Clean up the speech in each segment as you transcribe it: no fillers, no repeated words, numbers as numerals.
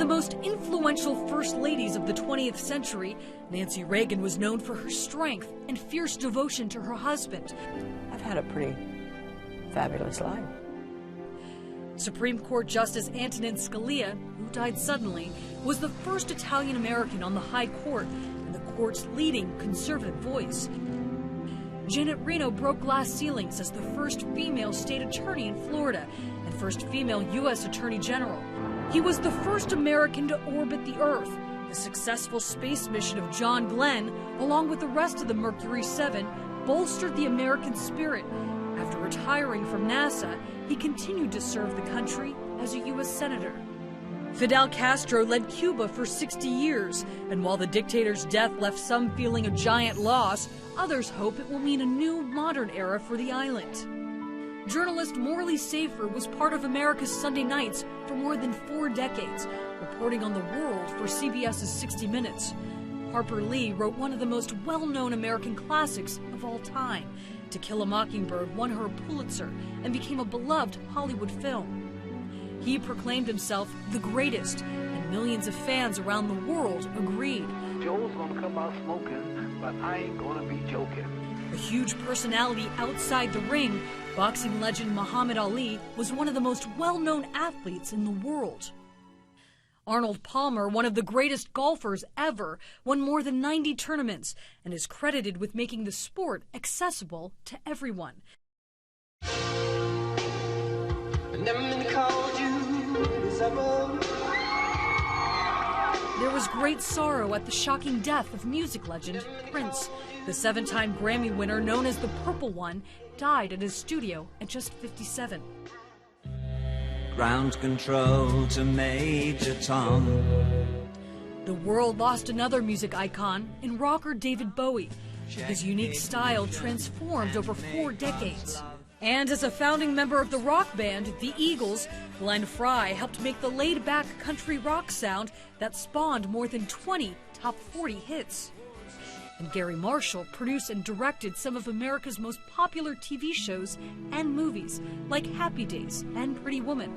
the most influential first ladies of the 20th century, Nancy Reagan was known for her strength and fierce devotion to her husband. I've had a pretty fabulous life. Supreme Court Justice Antonin Scalia, who died suddenly, was the first Italian American on the High Court and the court's leading conservative voice. Janet Reno broke glass ceilings as the first female state attorney in Florida and first female U.S. Attorney General. He was the first American to orbit the Earth. The successful space mission of John Glenn, along with the rest of the Mercury 7, bolstered the American spirit. After retiring from NASA, he continued to serve the country as a U.S. Senator. Fidel Castro led Cuba for 60 years, and while the dictator's death left some feeling a giant loss, others hope it will mean a new, modern era for the island. Journalist Morley Safer was part of America's Sunday nights for more than 4 decades, reporting on the world for CBS's 60 Minutes. Harper Lee wrote one of the most well-known American classics of all time. To Kill a Mockingbird won her a Pulitzer and became a beloved Hollywood film. He proclaimed himself the greatest, and millions of fans around the world agreed. Joe's gonna come out smoking, but I ain't gonna be joking. A huge personality outside the ring, boxing legend Muhammad Ali was one of the most well-known athletes in the world. Arnold Palmer, one of the greatest golfers ever, won more than 90 tournaments and is credited with making the sport accessible to everyone. There was great sorrow at the shocking death of music legend Prince. The 7-time Grammy winner, known as the Purple One, died at his studio at just 57. Ground control to Major Tom. The world lost another music icon in rocker David Bowie. His unique style transformed over 4 decades. And as a founding member of the rock band, the Eagles, Glenn Frey helped make the laid-back country rock sound that spawned more than 20 top 40 hits. And Gary Marshall produced and directed some of America's most popular TV shows and movies, like Happy Days and Pretty Woman.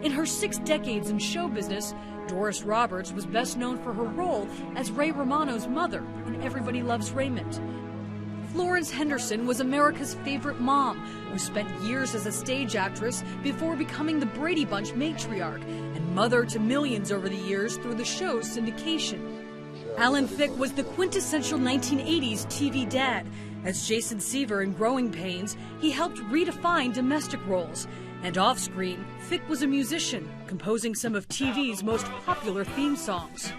In her 6 decades in show business, Doris Roberts was best known for her role as Ray Romano's mother in Everybody Loves Raymond. Florence Henderson was America's favorite mom, who spent years as a stage actress before becoming the Brady Bunch matriarch and mother to millions over the years through the show's syndication. Alan Thicke was the quintessential 1980s TV dad. As Jason Seaver in Growing Pains, he helped redefine domestic roles. And off-screen, Thicke was a musician, composing some of TV's most popular theme songs.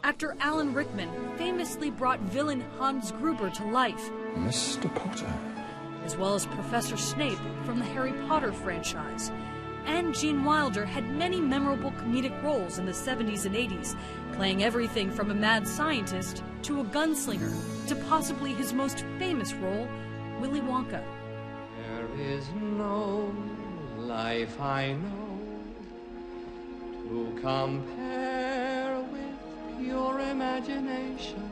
Actor Alan Rickman famously brought villain Hans Gruber to life. Mr. Potter. As well as Professor Snape from the Harry Potter franchise. And Gene Wilder had many memorable comedic roles in the 70s and 80s, playing everything from a mad scientist to a gunslinger to possibly his most famous role, Willy Wonka. There is no life I know to compare with pure imagination.